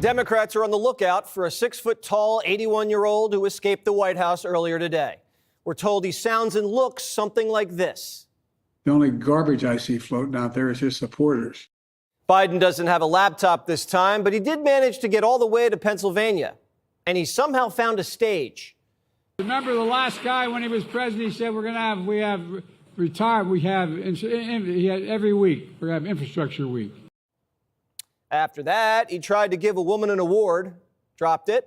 Democrats are on the lookout for a 6-foot-tall, 81-year-old who escaped the White House earlier today. We're told he sounds and looks something like this. The only garbage I see floating out there is his supporters. Biden doesn't have a laptop this time, but he did manage to get all the way to Pennsylvania. And he somehow found a stage. Remember the last guy when he was president, he said we have every week, we're going to have infrastructure week. After that, he tried to give a woman an award, dropped it,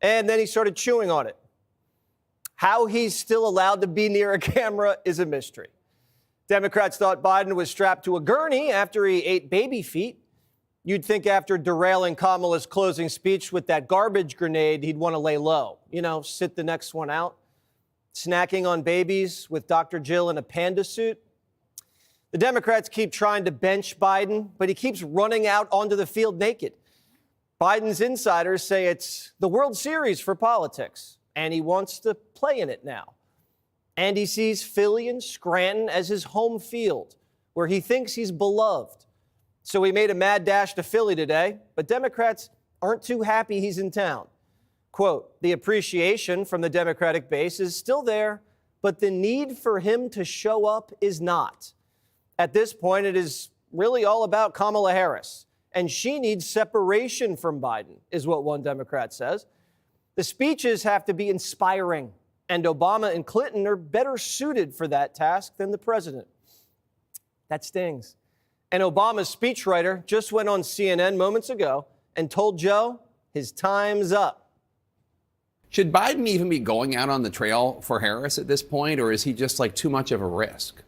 and then he started chewing on it. How he's still allowed to be near a camera is a mystery. Democrats thought Biden was strapped to a gurney after he ate baby feet. You'd think after derailing Kamala's closing speech with that garbage grenade, he'd want to lay low, sit the next one out. Snacking on babies with Dr. Jill in a panda suit. The Democrats keep trying to bench Biden, but he keeps running out onto the field naked. Biden's insiders say it's the World Series for politics, and he wants to play in it now. And he sees Philly and Scranton as his home field, where he thinks he's beloved. So he made a mad dash to Philly today, but Democrats aren't too happy he's in town. Quote, the appreciation from the Democratic base is still there, but the need for him to show up is not. At this point, it is really all about Kamala Harris, and she needs separation from Biden, is what one Democrat says. The speeches have to be inspiring, and Obama and Clinton are better suited for that task than the president. That stings. And Obama's speechwriter just went on CNN moments ago and told Joe his time's up. Should Biden even be going out on the trail for Harris at this point, or is he just like too much of a risk?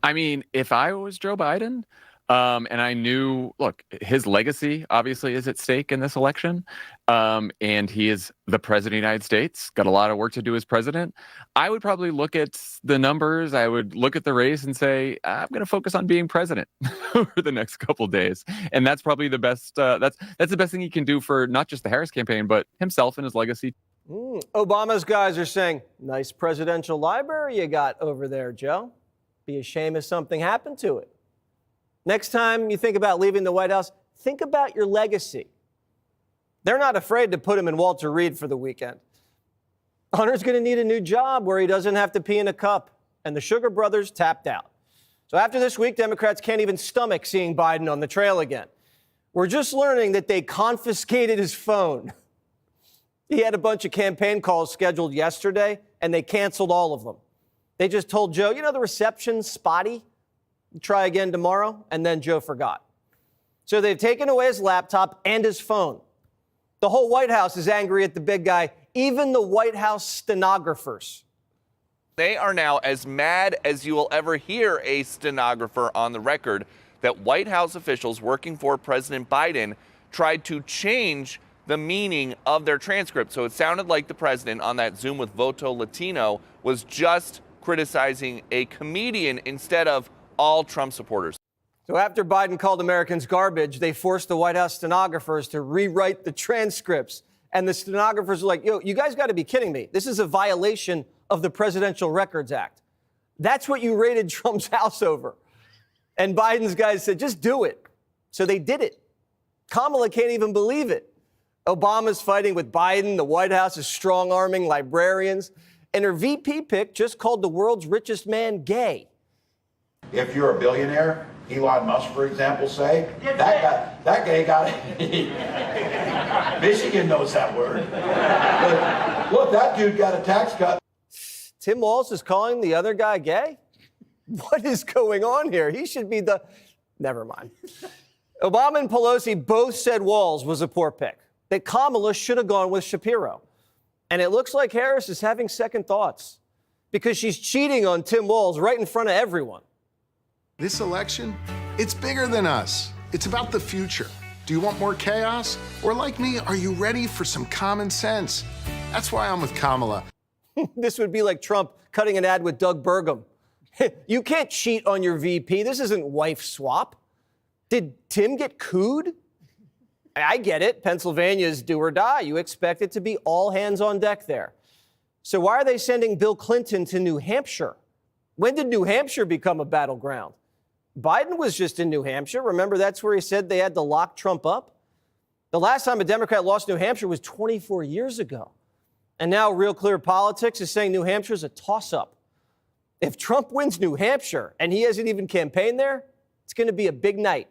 I mean, if I was Joe Biden, and I knew, look, his legacy obviously is at stake in this election, and he is the president of the United States, got a lot of work to do as president, I would probably look at the numbers, I would look at the race and say, I'm going to focus on being president over the next couple of days. And that's probably the best, that's the best thing he can do for not just the Harris campaign, but himself and his legacy. Obama's guys are saying, nice presidential library you got over there, Joe. Be a shame if something happened to it. Next time you think about leaving the White House, think about your legacy. They're not afraid to put him in Walter Reed for the weekend. Hunter's going to need a new job where he doesn't have to pee in a cup, and the Sugar Brothers tapped out. So after this week, Democrats can't even stomach seeing Biden on the trail again. We're just learning that they confiscated his phone. He had a bunch of campaign calls scheduled yesterday, and they canceled all of them. They just told Joe, the reception's spotty. Try again tomorrow. And then Joe forgot. So they've taken away his laptop and his phone. The whole White House is angry at the big guy, even the White House stenographers. They are now as mad as you will ever hear a stenographer on the record that White House officials working for President Biden tried to change the meaning of their transcript. So it sounded like the president on that Zoom with Voto Latino was just criticizing a comedian instead of all Trump supporters. So after Biden called Americans garbage, they forced the White House stenographers to rewrite the transcripts. And the stenographers were like, you guys got to be kidding me. This is a violation of the Presidential Records Act. That's what you raided Trump's house over. And Biden's guys said, just do it. So they did it. Kamala can't even believe it. Obama's fighting with Biden. The White House is strong-arming librarians. And her VP pick just called the world's richest man gay. If you're a billionaire, Elon Musk, for example, say, that guy got it. Michigan knows that word. Look, that dude got a tax cut. Tim Walz is calling the other guy gay? What is going on here? He should be never mind. Obama and Pelosi both said Walz was a poor pick, that Kamala should have gone with Shapiro. And it looks like Harris is having second thoughts because she's cheating on Tim Walz right in front of everyone. This election, it's bigger than us. It's about the future. Do you want more chaos? Or like me, are you ready for some common sense? That's why I'm with Kamala. This would be like Trump cutting an ad with Doug Burgum. You can't cheat on your VP. This isn't wife swap. Did Tim get cooed? I get it. Pennsylvania's do or die. You expect it to be all hands on deck there. So why are they sending Bill Clinton to New Hampshire? When did New Hampshire become a battleground? Biden was just in New Hampshire. Remember, that's where he said they had to lock Trump up? The last time a Democrat lost New Hampshire was 24 years ago. And now Real Clear Politics is saying New Hampshire is a toss-up. If Trump wins New Hampshire and he hasn't even campaigned there, it's going to be a big night.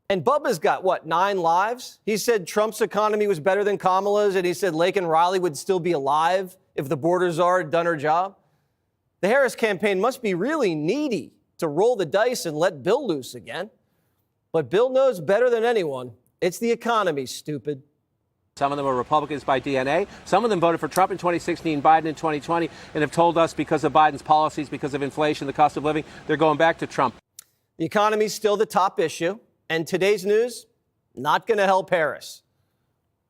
And Bubba's got, 9 lives? He said Trump's economy was better than Kamala's, and he said Lake and Riley would still be alive if the border czar had done her job. The Harris campaign must be really needy to roll the dice and let Bill loose again. But Bill knows better than anyone. It's the economy, stupid. Some of them are Republicans by DNA. Some of them voted for Trump in 2016, Biden in 2020, and have told us because of Biden's policies, because of inflation, the cost of living, they're going back to Trump. The economy is still the top issue. And today's news, not going to help Harris.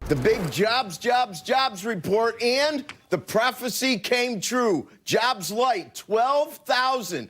The big jobs report, and the prophecy came true. Jobs light, 12,000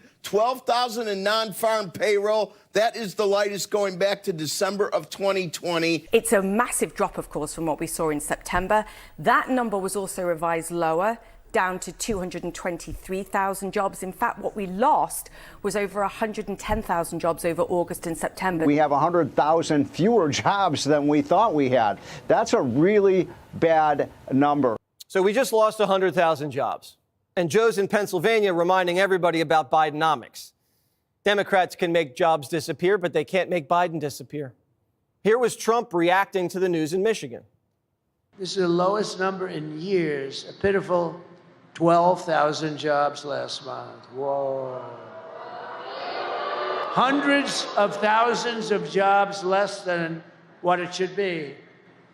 in non-farm payroll. That is the lightest going back to December of 2020. It's a massive drop, of course, from what we saw in September. That number was also revised lower, down to 223,000 jobs. In fact, what we lost was over 110,000 jobs over August and September. We have 100,000 fewer jobs than we thought we had. That's a really bad number. So we just lost 100,000 jobs. And Joe's in Pennsylvania reminding everybody about Bidenomics. Democrats can make jobs disappear, but they can't make Biden disappear. Here was Trump reacting to the news in Michigan. This is the lowest number in years, a pitiful 12,000 jobs last month. Whoa. Hundreds of thousands of jobs less than what it should be.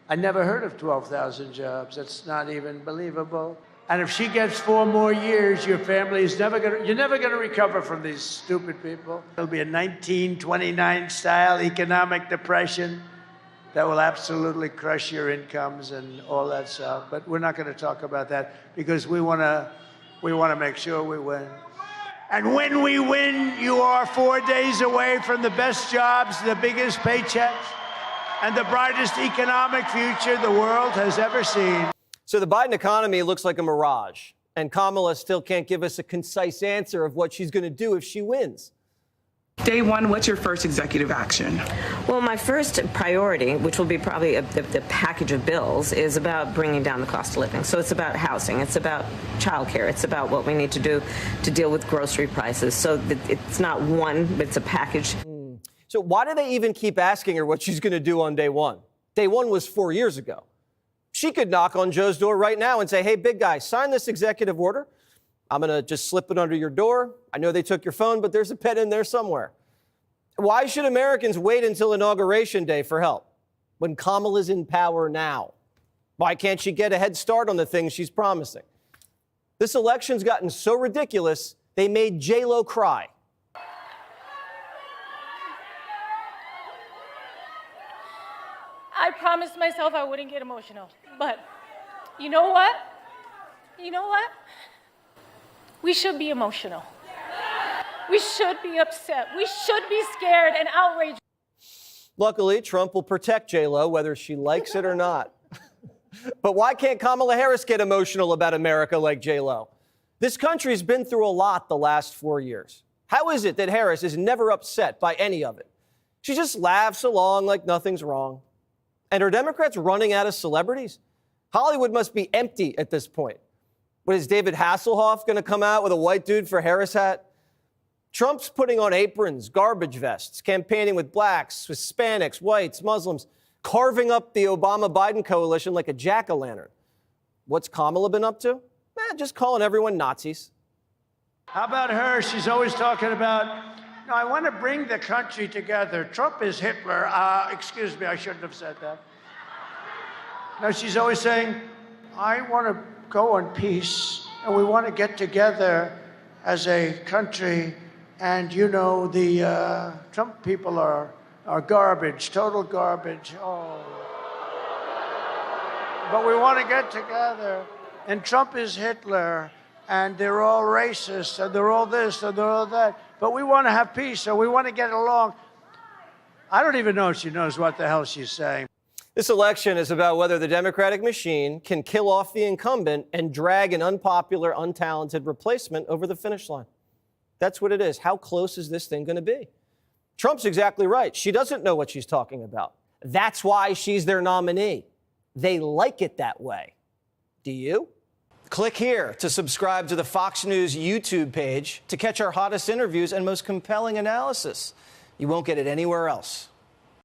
I never heard of 12,000 jobs. That's not even believable. And if she gets 4 more years, your family is you're never going to recover from these stupid people. There'll be a 1929 style economic depression that will absolutely crush your incomes and all that stuff. But we're not going to talk about that because we want to make sure we win. And when we win, you are 4 days away from the best jobs, the biggest paychecks, and the brightest economic future the world has ever seen. So the Biden economy looks like a mirage, and Kamala still can't give us a concise answer of what she's going to do if she wins. Day one, what's your first executive action? Well, my first priority, which will be probably the package of bills, is about bringing down the cost of living. So it's about housing. It's about childcare. It's about what we need to do to deal with grocery prices. So it's not one, but it's a package. So why do they even keep asking her what she's going to do on day one? Day one was 4 years ago. She could knock on Joe's door right now and say, hey, big guy, sign this executive order. I'm going to just slip it under your door. I know they took your phone, but there's a pen in there somewhere. Why should Americans wait until Inauguration Day for help when Kamala's in power now? Why can't she get a head start on the things she's promising? This election's gotten so ridiculous, they made J-Lo cry. I promised myself I wouldn't get emotional, but you know what? We should be emotional. We should be upset. We should be scared and outraged. Luckily, Trump will protect J-Lo, whether she likes it or not. But why can't Kamala Harris get emotional about America like J-Lo? This country's been through a lot the last 4 years. How is it that Harris is never upset by any of it? She just laughs along like nothing's wrong. And are Democrats running out of celebrities? Hollywood must be empty at this point. What, is David Hasselhoff going to come out with a white dude for Harris hat? Trump's putting on aprons, garbage vests, campaigning with blacks, Hispanics, whites, Muslims, carving up the Obama-Biden coalition like a jack-o'-lantern. What's Kamala been up to? Just calling everyone Nazis. How about her? She's always talking about, no, I want to bring the country together. Trump is Hitler. Excuse me, I shouldn't have said that. No, she's always saying, I want to go on peace, and we want to get together as a country. And, you know, the Trump people are garbage, total garbage. Oh. But we want to get together. And Trump is Hitler, and they're all racist, and they're all this, and they're all that. But we want to have peace, so we want to get along. I don't even know if she knows what the hell she's saying. This election is about whether the Democratic machine can kill off the incumbent and drag an unpopular, untalented replacement over the finish line. That's what it is. How close is this thing going to be? Trump's exactly right. She doesn't know what she's talking about. That's why she's their nominee. They like it that way. Do you? Click here to subscribe to the Fox News YouTube page to catch our hottest interviews and most compelling analysis. You won't get it anywhere else.